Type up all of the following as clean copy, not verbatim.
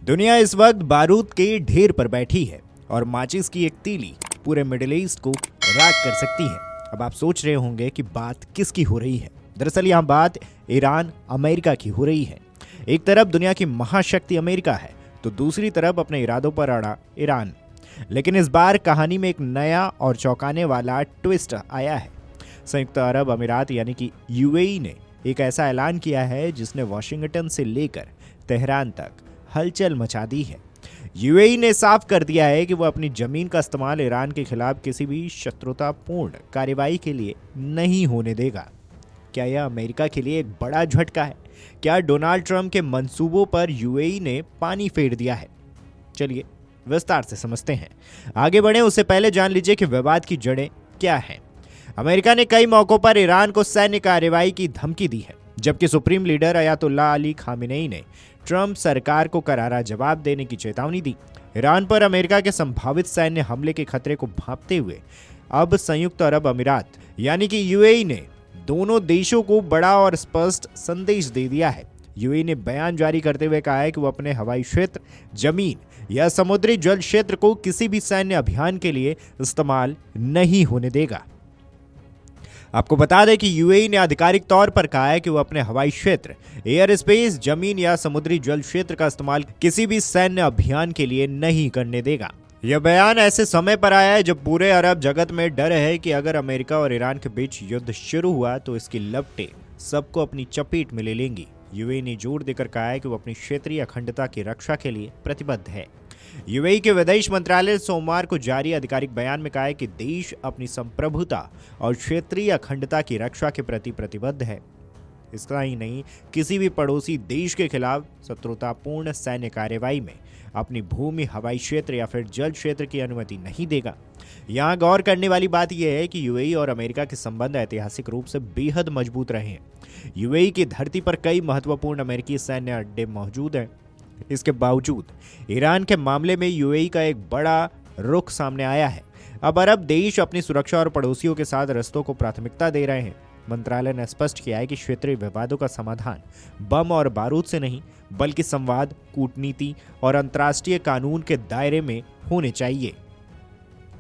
दुनिया इस वक्त बारूद के ढेर पर बैठी है और माचिस की एक तीली पूरे मिडिल ईस्ट को राख कर सकती है। अब आप सोच रहे होंगे कि बात किसकी हो रही है। दरअसल यहाँ बात ईरान अमेरिका की हो रही है। एक तरफ दुनिया की महाशक्ति अमेरिका है तो दूसरी तरफ अपने इरादों पर अड़ा ईरान। लेकिन इस बार कहानी में एक नया और चौंकाने वाला ट्विस्ट आया है। संयुक्त अरब अमीरात यानी कि यूएई ने एक ऐसा ऐलान किया है जिसने वॉशिंगटन से लेकर तेहरान तक हलचल मचा दी है। यूएई ने साफ कर दिया है कि वो अपनी जमीन का इस्तेमाल ईरान के खिलाफ किसी भी शत्रुतापूर्ण कार्रवाई के लिए नहीं होने देगा। क्या यह अमेरिका के लिए एक बड़ा झटका है? क्या डोनाल्ड ट्रंप के मंसूबों पर यूएई ने पानी फेर दिया है? चलिए विस्तार से समझते हैं। आगे बढ़े उससे पहले जान लीजिए कि विवाद की जड़ें क्या हैं। अमेरिका ने कई मौकों पर ईरान को सैन्य कार्रवाई की धमकी दी है, जबकि supreme leader Ayatollah Ali Khamenei ने ट्रंप सरकार को करारा जवाब देने की चेतावनी दी। ईरान पर अमेरिका के संभावित सैन्य हमले के खतरे को भांपते हुए अब संयुक्त अरब अमीरात यानी कि यूएई ने दोनों देशों को बड़ा और स्पष्ट संदेश दे दिया है। यूएई ने बयान जारी करते हुए कहा है कि वो अपने हवाई क्षेत्र, जमीन या समुद्री जल क्षेत्र को किसी भी सैन्य अभियान के लिए इस्तेमाल नहीं होने देगा। आपको बता दें कि यूएई ने आधिकारिक तौर पर कहा है कि वो अपने हवाई क्षेत्र, एयर स्पेस, जमीन या समुद्री जल क्षेत्र का इस्तेमाल किसी भी सैन्य अभियान के लिए नहीं करने देगा। यह बयान ऐसे समय पर आया है जब पूरे अरब जगत में डर है कि अगर अमेरिका और ईरान के बीच युद्ध शुरू हुआ तो इसकी लपटें सबको अपनी चपेट में ले लेंगी। यूएई ने जोर देकर कहा है कि वो अपनी क्षेत्रीय अखंडता की रक्षा के लिए प्रतिबद्ध है। यूएई के विदेश मंत्रालय ने सोमवार को जारी आधिकारिक बयान में कहा है कि देश अपनी संप्रभुता और क्षेत्रीय अखंडता की रक्षा के प्रति प्रतिबद्ध है। इसका ही नहीं, किसी भी पड़ोसी देश के खिलाफ शत्रुतापूर्ण सैन्य कार्रवाई में अपनी भूमि, हवाई क्षेत्र या फिर जल क्षेत्र की अनुमति नहीं देगा। यहाँ गौर करने वाली बात यह है कि यूएई और अमेरिका के संबंध ऐतिहासिक रूप से बेहद मजबूत रहे हैं। यूएई की धरती पर कई महत्वपूर्ण अमेरिकी सैन्य अड्डे मौजूद हैं। इसके बावजूद ईरान के मामले में यूएई का एक बड़ा रुख सामने आया है। अब अरब देश अपनी सुरक्षा और पड़ोसियों के साथ रिश्तों को प्राथमिकता दे रहे हैं। मंत्रालय ने स्पष्ट किया है कि क्षेत्रीय विवादों का समाधान बम और बारूद से नहीं, बल्कि संवाद, कूटनीति और अंतर्राष्ट्रीय कानून के दायरे में होने चाहिए।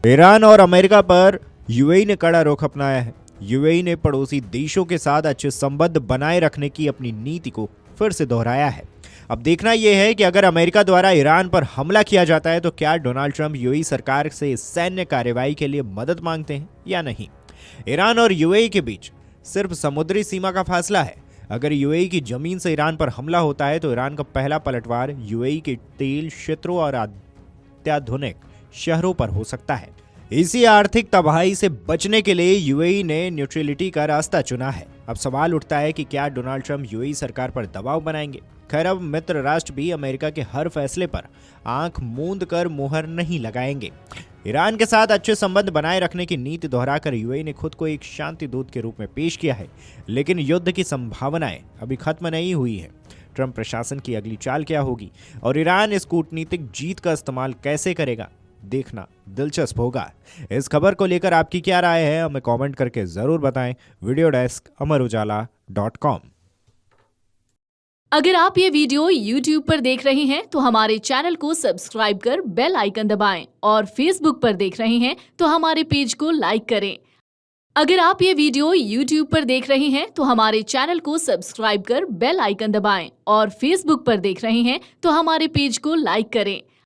ईरान और अमेरिका पर यूएई ने कड़ा रुख अपनाया है। यूएई ने पड़ोसी देशों के साथ अच्छे संबंध बनाए रखने की अपनी नीति को फिर से दोहराया है। अब देखना यह है कि अगर अमेरिका द्वारा ईरान पर हमला किया जाता है तो क्या डोनाल्ड ट्रंप यूएई सरकार से सैन्य कार्रवाई के लिए मदद मांगते हैं या नहीं। ईरान और यूएई के बीच सिर्फ समुद्री सीमा का फासला है। अगर यूएई की जमीन से ईरान पर हमला होता है तो ईरान का पहला पलटवार यूएई के तेल क्षेत्रों और अत्याधुनिक शहरों पर हो सकता है। इसी आर्थिक तबाही से बचने के लिए यूएई ने न्यूट्रलिटी का रास्ता चुना है। अब सवाल उठता है कि क्या डोनाल्ड ट्रंप यूएई सरकार पर दबाव बनाएंगे। खैर, अब मित्र राष्ट्र भी अमेरिका के हर फैसले पर आंख मूंद कर मुहर नहीं लगाएंगे। ईरान के साथ अच्छे संबंध बनाए रखने की नीति दोहराकर यूएई ने खुद को एक शांति दूत के रूप में पेश किया है। लेकिन युद्ध की संभावनाएं अभी खत्म नहीं हुई है। ट्रंप प्रशासन की अगली चाल क्या होगी और ईरान इस कूटनीतिक जीत का इस्तेमाल कैसे करेगा, देखना दिलचस्प होगा। इस खबर को लेकर आपकी क्या राय है, हमें कमेंट करके जरूर बताएं। Video desk amarujala.com। अगर आप ये वीडियो YouTube पर देख रहे हैं तो हमारे चैनल को सब्सक्राइब कर बेल आइकन दबाएं और Facebook पर देख रहे हैं तो हमारे पेज को लाइक करें। अगर आप ये वीडियो YouTube पर देख रहे हैं तो हमारे चैनल को सब्सक्राइब कर बेल आइकन दबाएं और Facebook पर देख रहे हैं तो हमारे पेज को लाइक करें।